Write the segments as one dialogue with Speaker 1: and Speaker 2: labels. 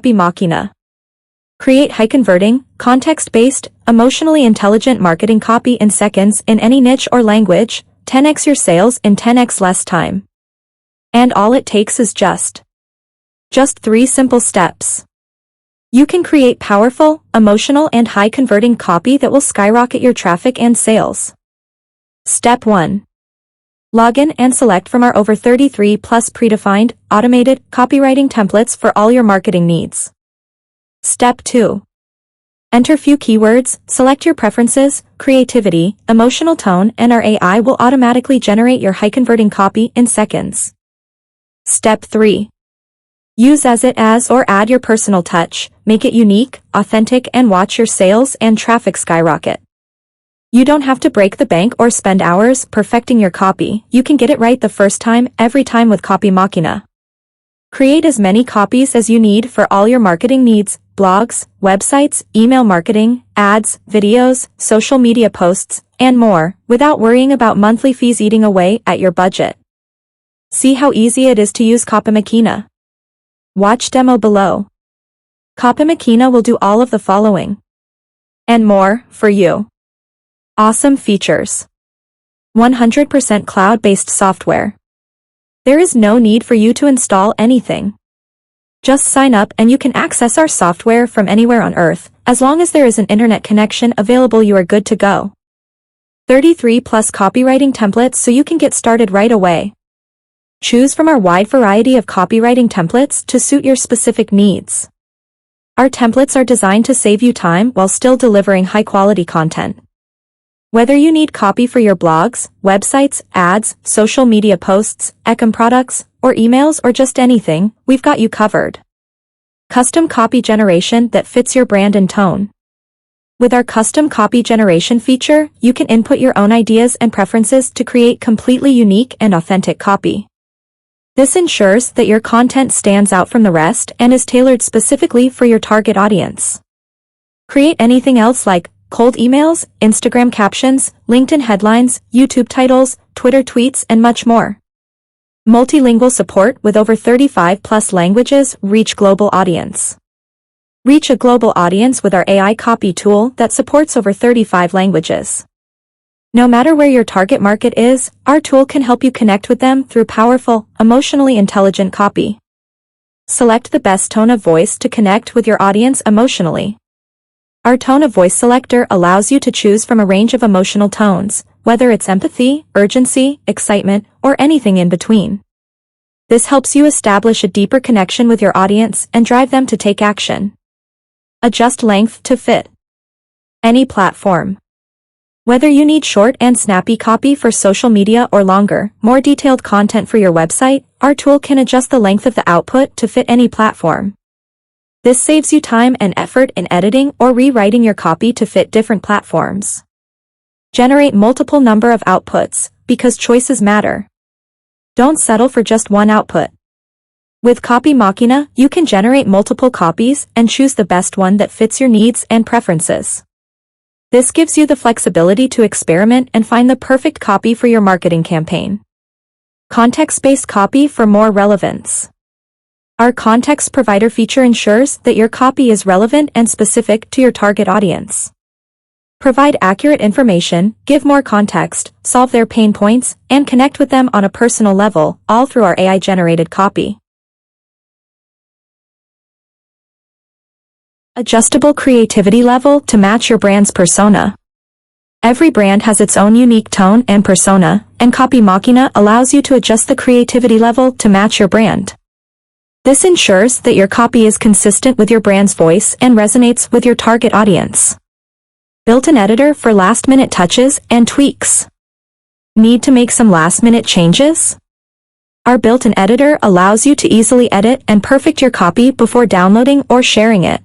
Speaker 1: Copy Machina. Create high-converting, context-based, emotionally intelligent marketing copy in seconds in any niche or language, 10x your sales in 10x less time. And all it takes is just 3 simple steps. You can create powerful, emotional and high-converting copy that will skyrocket your traffic and sales. Step 1. Log in and select from our over 33 plus predefined, automated, copywriting templates for all your marketing needs. Step 2. Enter few keywords, select your preferences, creativity, emotional tone, and our AI will automatically generate your high-converting copy in seconds. Step 3. Use as or add your personal touch, make it unique, authentic, and watch your sales and traffic skyrocket. You don't have to break the bank or spend hours perfecting your copy. You can get it right the first time, every time with Copy Machina. Create as many copies as you need for all your marketing needs, blogs, websites, email marketing, ads, videos, social media posts, and more, without worrying about monthly fees eating away at your budget. See how easy it is to use Copy Machina. Watch demo below. Copy Machina will do all of the following and more for you. Awesome features. 100% cloud-based software. There is no need for you to install anything. Just sign up and you can access our software from anywhere on Earth. As long as there is an internet connection available, you are good to go. 33 plus copywriting templates so you can get started right away. Choose from our wide variety of copywriting templates to suit your specific needs. Our templates are designed to save you time while still delivering high-quality content. Whether you need copy for your blogs, websites, ads, social media posts, ecom products, or emails or just anything, we've got you covered. Custom copy generation that fits your brand and tone. With our custom copy generation feature, you can input your own ideas and preferences to create completely unique and authentic copy. This ensures that your content stands out from the rest and is tailored specifically for your target audience. Create anything else like cold emails, Instagram captions, LinkedIn headlines, YouTube titles, Twitter tweets, and much more. Multilingual support with over 35 plus languages. Reach global audience. Reach a global audience with our AI copy tool that supports over 35 languages. No matter where your target market is, our tool can help you connect with them through powerful, emotionally intelligent copy. Select the best tone of voice to connect with your audience emotionally. Our tone of voice selector allows you to choose from a range of emotional tones, whether it's empathy, urgency, excitement, or anything in between. This helps you establish a deeper connection with your audience and drive them to take action. Adjust length to fit any platform. Whether you need short and snappy copy for social media or longer, more detailed content for your website, our tool can adjust the length of the output to fit any platform. This saves you time and effort in editing or rewriting your copy to fit different platforms. Generate multiple number of outputs, because choices matter. Don't settle for just one output. With Copy Machina, you can generate multiple copies and choose the best one that fits your needs and preferences. This gives you the flexibility to experiment and find the perfect copy for your marketing campaign. Context-based copy for more relevance. Our context provider feature ensures that your copy is relevant and specific to your target audience. Provide accurate information, give more context, solve their pain points, and connect with them on a personal level, all through our AI-generated copy. Adjustable creativity level to match your brand's persona. Every brand has its own unique tone and persona, and Copy Machina allows you to adjust the creativity level to match your brand. This ensures that your copy is consistent with your brand's voice and resonates with your target audience. Built-in editor for last-minute touches and tweaks. Need to make some last-minute changes? Our built-in editor allows you to easily edit and perfect your copy before downloading or sharing it.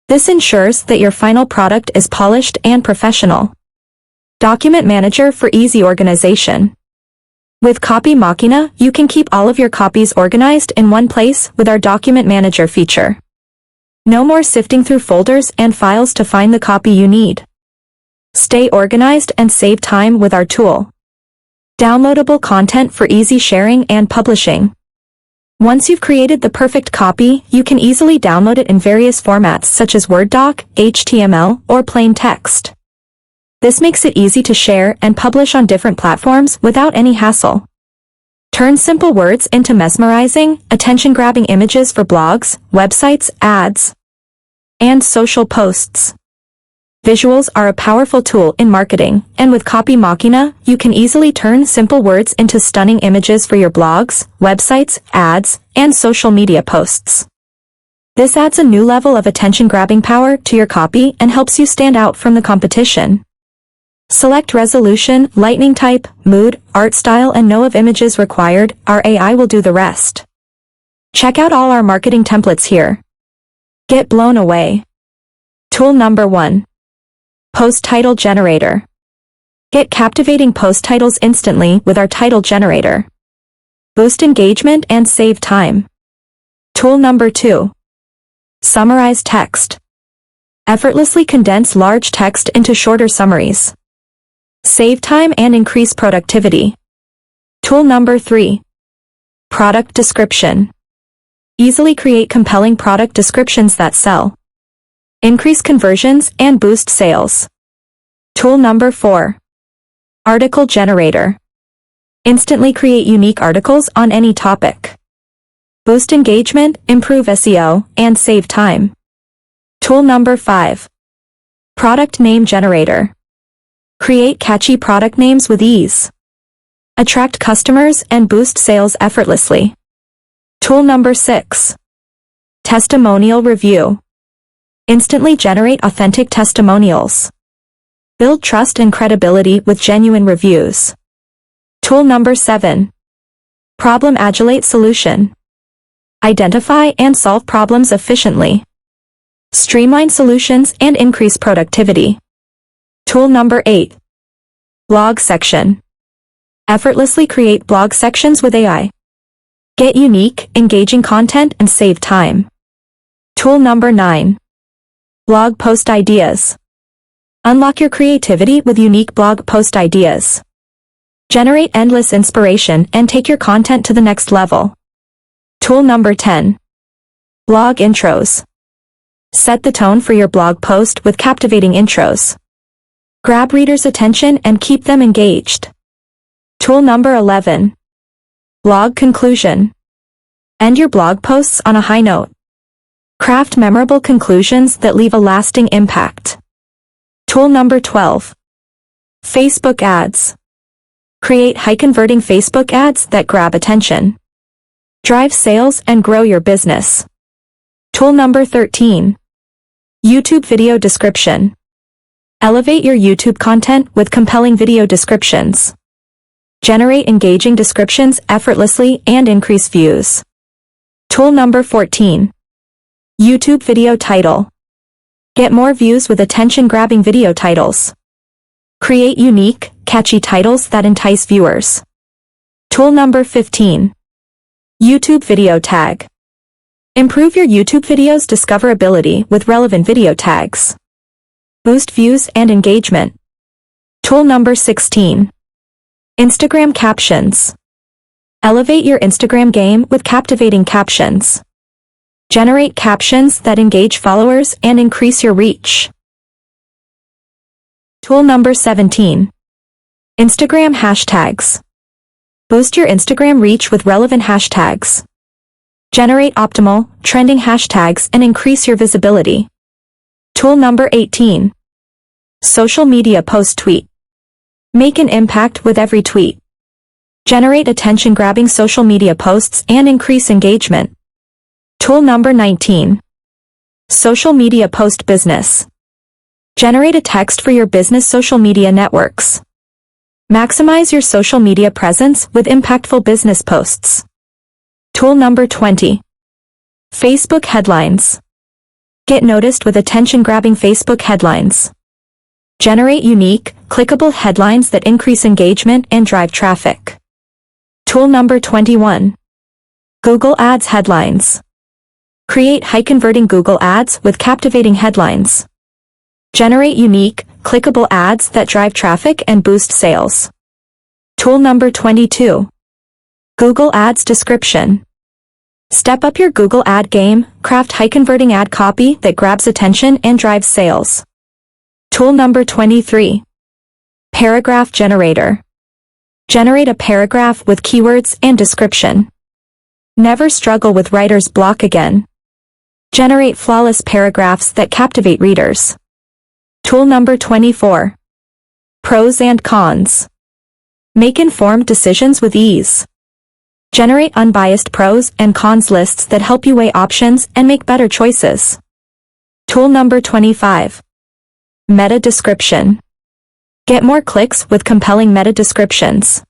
Speaker 1: This ensures that your final product is polished and professional. Document manager for easy organization. With Copy Machina, you can keep all of your copies organized in one place with our Document Manager feature. No more sifting through folders and files to find the copy you need. Stay organized and save time with our tool. Downloadable content for easy sharing and publishing. Once you've created the perfect copy, you can easily download it in various formats such as Word doc, HTML, or plain text. This makes it easy to share and publish on different platforms without any hassle. Turn simple words into mesmerizing, attention-grabbing images for blogs, websites, ads, and social posts. Visuals are a powerful tool in marketing, and with Copy Machina, you can easily turn simple words into stunning images for your blogs, websites, ads, and social media posts. This adds a new level of attention-grabbing power to your copy and helps you stand out from the competition. Select resolution, lightning type, mood, art style, and know of images required. Our AI will do the rest. Check out all our marketing templates here. Get blown away. Tool number 1. Post Title Generator. Get captivating post titles instantly with our title generator. Boost engagement and save time. Tool number 2. Summarize text. Effortlessly condense large text into shorter summaries. Save time and increase productivity. Tool number 3. Product description. Easily create compelling product descriptions that sell. Increase conversions and boost sales. Tool number 4. Article generator. Instantly create unique articles on any topic. Boost engagement, improve SEO, and save time. Tool number 5. Product name generator. Create catchy product names with ease. Attract customers and boost sales effortlessly. Tool number 6. Testimonial review. Instantly generate authentic testimonials. Build trust and credibility with genuine reviews. Tool number 7. Problem Agilate solution. Identify and solve problems efficiently. Streamline solutions and increase productivity. Tool number 8. Blog section. Effortlessly create blog sections with AI. Get unique, engaging content and save time. Tool number 9. Blog post ideas. Unlock your creativity with unique blog post ideas. Generate endless inspiration and take your content to the next level. Tool number 10. Blog intros. Set the tone for your blog post with captivating intros. Grab readers' attention and keep them engaged. Tool number 11. Blog conclusion. End your blog posts on a high note. Craft memorable conclusions that leave a lasting impact. Tool number 12. Facebook ads. Create high-converting Facebook ads that grab attention. Drive sales and grow your business. Tool number 13. YouTube video description. Elevate your YouTube content with compelling video descriptions. Generate engaging descriptions effortlessly and increase views. Tool number 14. YouTube video title. Get more views with attention-grabbing video titles. Create unique, catchy titles that entice viewers. Tool number 15. YouTube video tag. Improve your YouTube video's discoverability with relevant video tags. Boost views and engagement. Tool number 16. Instagram captions. Elevate your Instagram game with captivating captions. Generate captions that engage followers and increase your reach. Tool number 17. Instagram hashtags. Boost your Instagram reach with relevant hashtags. Generate optimal, trending hashtags and increase your visibility. Tool number 18. Social media post tweet. Make an impact with every tweet. Generate attention-grabbing social media posts and increase engagement. Tool number 19. Social media post business. Generate a text for your business social media networks. Maximize your social media presence with impactful business posts. Tool number 20. Facebook headlines. Get noticed with attention-grabbing Facebook headlines. Generate unique, clickable headlines that increase engagement and drive traffic. Tool number 21. Google Ads headlines. Create high-converting Google Ads with captivating headlines. Generate unique, clickable ads that drive traffic and boost sales. Tool number 22. Google Ads description. Step up your Google ad game, craft high-converting ad copy that grabs attention and drives sales. Tool number 23. Paragraph Generator. Generate a paragraph with keywords and description. Never struggle with writer's block again. Generate flawless paragraphs that captivate readers. Tool number 24. Pros and cons. Make informed decisions with ease. Generate unbiased pros and cons lists that help you weigh options and make better choices. Tool number 25. Meta description. Get more clicks with compelling meta descriptions.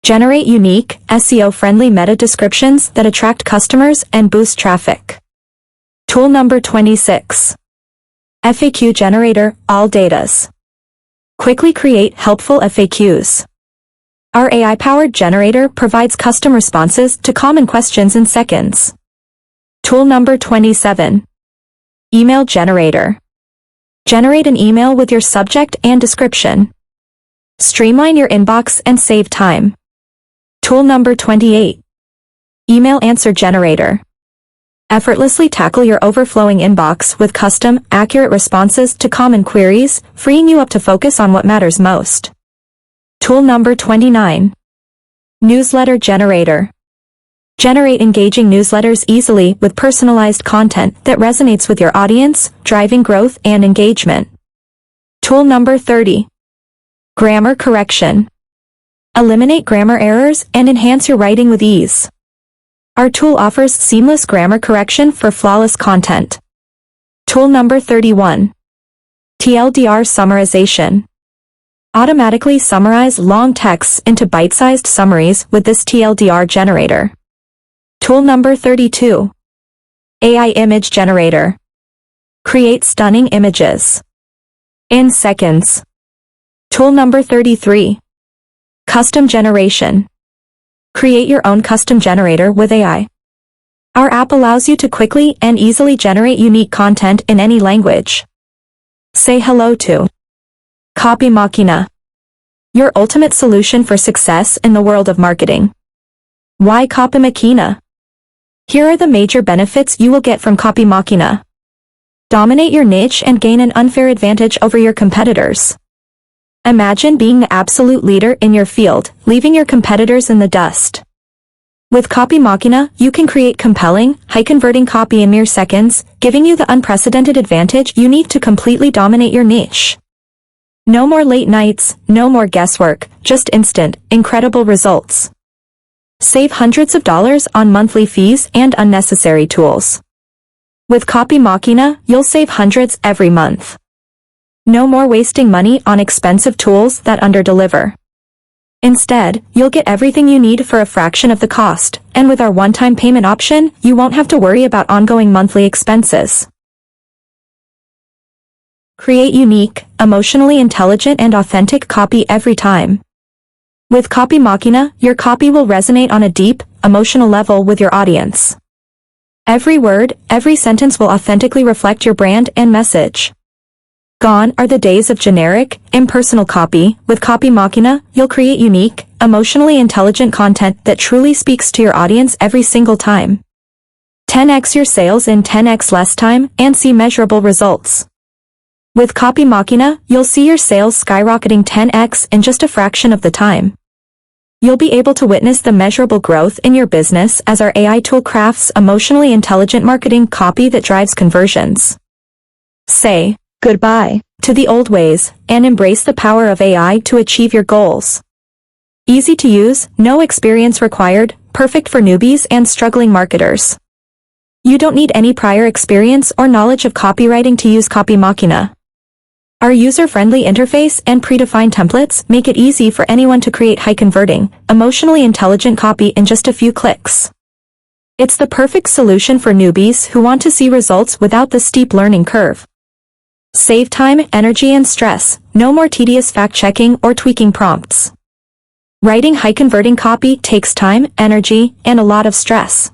Speaker 1: Generate unique, SEO-friendly meta descriptions that attract customers and boost traffic. Tool number 26. FAQ Generator, all datas. Quickly create helpful FAQs. Our AI-powered generator provides custom responses to common questions in seconds. Tool number 27. Email Generator. Generate an email with your subject and description. Streamline your inbox and save time. Tool number 28. Email Answer Generator. Effortlessly tackle your overflowing inbox with custom, accurate responses to common queries, freeing you up to focus on what matters most. Tool number 29. Newsletter Generator. Generate engaging newsletters easily with personalized content that resonates with your audience, driving growth and engagement. Tool number 30. Grammar Correction. Eliminate grammar errors and enhance your writing with ease. Our tool offers seamless grammar correction for flawless content. Tool number 31. TLDR Summarization. Automatically summarize long texts into bite-sized summaries with this TLDR generator. Tool number 32. AI Image Generator. Create stunning images in seconds. Tool number 33. Custom Generation. Create your own custom generator with AI. Our app allows you to quickly and easily generate unique content in any language. Say hello to Copy Machina, your ultimate solution for success in the world of marketing. Why Copy Machina? Here are the major benefits you will get from Copy Machina. Dominate your niche and gain an unfair advantage over your competitors. Imagine being the absolute leader in your field, leaving your competitors in the dust. With Copy Machina, you can create compelling, high-converting copy in mere seconds, giving you the unprecedented advantage you need to completely dominate your niche. No more late nights, no more guesswork, just instant, incredible results. Save hundreds of dollars on monthly fees and unnecessary tools. With Copy Machina, you'll save hundreds every month. No more wasting money on expensive tools that underdeliver. Instead, you'll get everything you need for a fraction of the cost, and with our one-time payment option, you won't have to worry about ongoing monthly expenses. Create unique, emotionally intelligent and authentic copy every time. With Copy Machina, your copy will resonate on a deep, emotional level with your audience. Every word, every sentence will authentically reflect your brand and message. Gone are the days of generic, impersonal copy. With Copy Machina, you'll create unique, emotionally intelligent content that truly speaks to your audience every single time. 10x your sales in 10x less time and see measurable results. With Copy Machina, you'll see your sales skyrocketing 10x in just a fraction of the time. You'll be able to witness the measurable growth in your business as our AI tool crafts emotionally intelligent marketing copy that drives conversions. Say goodbye to the old ways and embrace the power of AI to achieve your goals. Easy to use, no experience required, perfect for newbies and struggling marketers. You don't need any prior experience or knowledge of copywriting to use Copy Machina. Our user-friendly interface and predefined templates make it easy for anyone to create high-converting, emotionally intelligent copy in just a few clicks. It's the perfect solution for newbies who want to see results without the steep learning curve. Save time, energy, and stress. No more tedious fact-checking or tweaking prompts. Writing high-converting copy takes time, energy, and a lot of stress.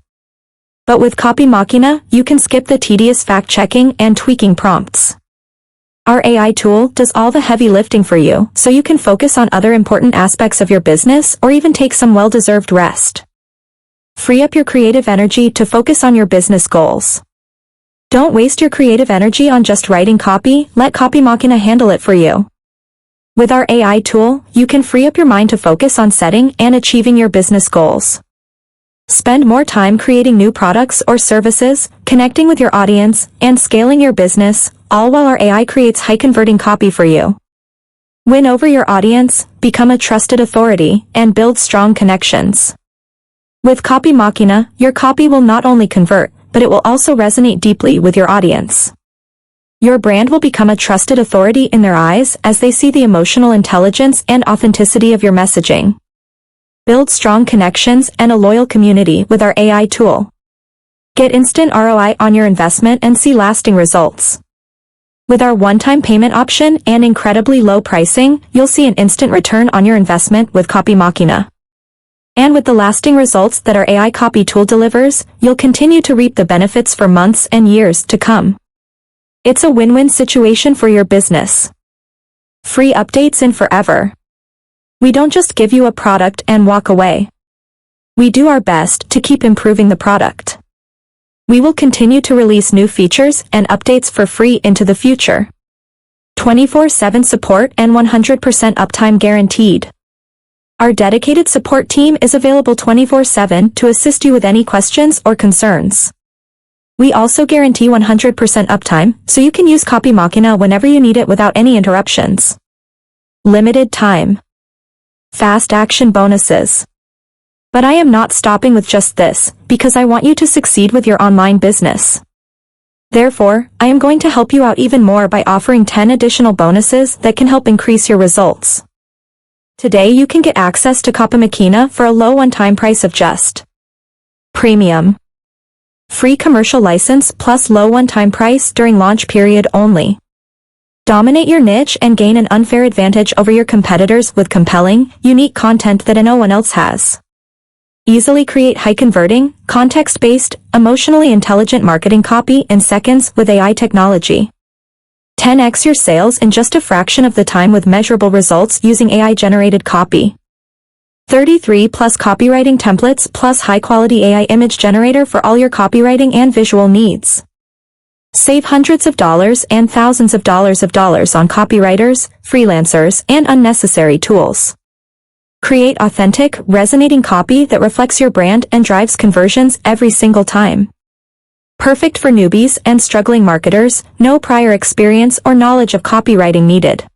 Speaker 1: But with Copy Machina, you can skip the tedious fact-checking and tweaking prompts. Our AI tool does all the heavy lifting for you, so you can focus on other important aspects of your business or even take some well-deserved rest. Free up your creative energy to focus on your business goals. Don't waste your creative energy on just writing copy, let Copy Machina handle it for you. With our AI tool, you can free up your mind to focus on setting and achieving your business goals. Spend more time creating new products or services, connecting with your audience, and scaling your business, all while our AI creates high-converting copy for you. Win over your audience, become a trusted authority, and build strong connections. With Copy Machina, your copy will not only convert, but it will also resonate deeply with your audience. Your brand will become a trusted authority in their eyes as they see the emotional intelligence and authenticity of your messaging. Build strong connections and a loyal community with our AI tool. Get instant ROI on your investment and see lasting results. With our one-time payment option and incredibly low pricing, you'll see an instant return on your investment with Copy Machina. And with the lasting results that our AI copy tool delivers, you'll continue to reap the benefits for months and years to come. It's a win-win situation for your business. Free updates in forever. We don't just give you a product and walk away. We do our best to keep improving the product. We will continue to release new features and updates for free into the future. 24/7 support and 100% uptime guaranteed. Our dedicated support team is available 24/7 to assist you with any questions or concerns. We also guarantee 100% uptime, so you can use Copy Machina whenever you need it without any interruptions. Limited time. Fast action bonuses. But I am not stopping with just this, because I want you to succeed with your online business. Therefore, I am going to help you out even more by offering 10 additional bonuses that can help increase your results. Today you can get access to Copy Machina for a low one-time price of just Premium. Free commercial license plus low one-time price during launch period only. Dominate your niche and gain an unfair advantage over your competitors with compelling, unique content that no one else has. Easily create high-converting, context-based, emotionally intelligent marketing copy in seconds with AI technology. 10x your sales in just a fraction of the time with measurable results using AI-generated copy. 33 plus copywriting templates plus high-quality AI image generator for all your copywriting and visual needs. Save hundreds of dollars and thousands of dollars on copywriters, freelancers, and unnecessary tools. Create authentic, resonating copy that reflects your brand and drives conversions every single time. Perfect for newbies and struggling marketers, no prior experience or knowledge of copywriting needed.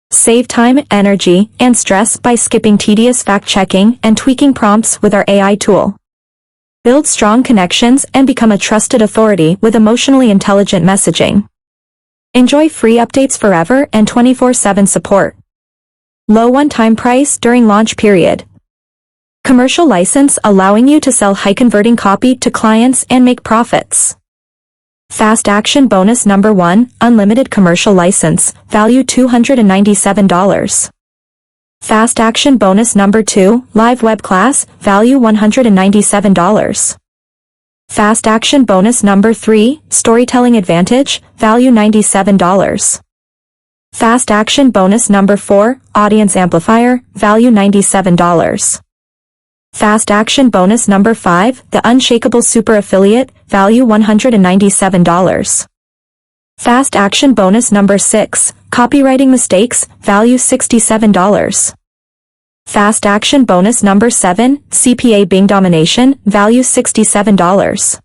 Speaker 1: Save time, energy, and stress by skipping tedious fact-checking and tweaking prompts with our AI tool. Build strong connections and become a trusted authority with emotionally intelligent messaging. Enjoy free updates forever and 24/7 support. Low one-time price during launch period. Commercial license allowing you to sell high-converting copy to clients and make profits. Fast action bonus number 1, unlimited commercial license, value $297. Fast action bonus number 2, live web class, value $197. Fast action bonus number 3, storytelling advantage, value $97. Fast action bonus number 4, audience amplifier, value $97. Fast action bonus number 5, the unshakable super affiliate, value $197. Fast action bonus number 6, copywriting mistakes, value $67. Fast action bonus number 7, CPA Bing domination, value $67.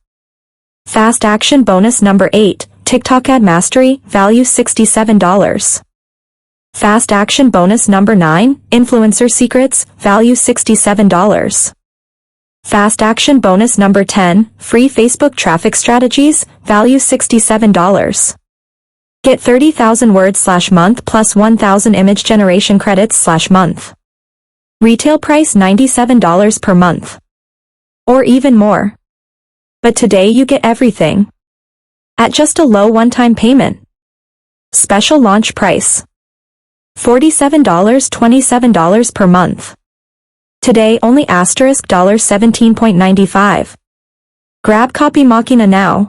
Speaker 1: Fast action bonus number 8, TikTok ad mastery, value $67. Fast action bonus number 9, influencer secrets, value $67. Fast action bonus number 10, free Facebook traffic strategies, value $67. Get 30,000 words/month plus 1,000 image generation credits/month. Retail price $97 per month. Or even more. But today you get everything. At just a low one-time payment. Special launch price. $47.27 per month. Today only $17.95. Grab Copy Machina now.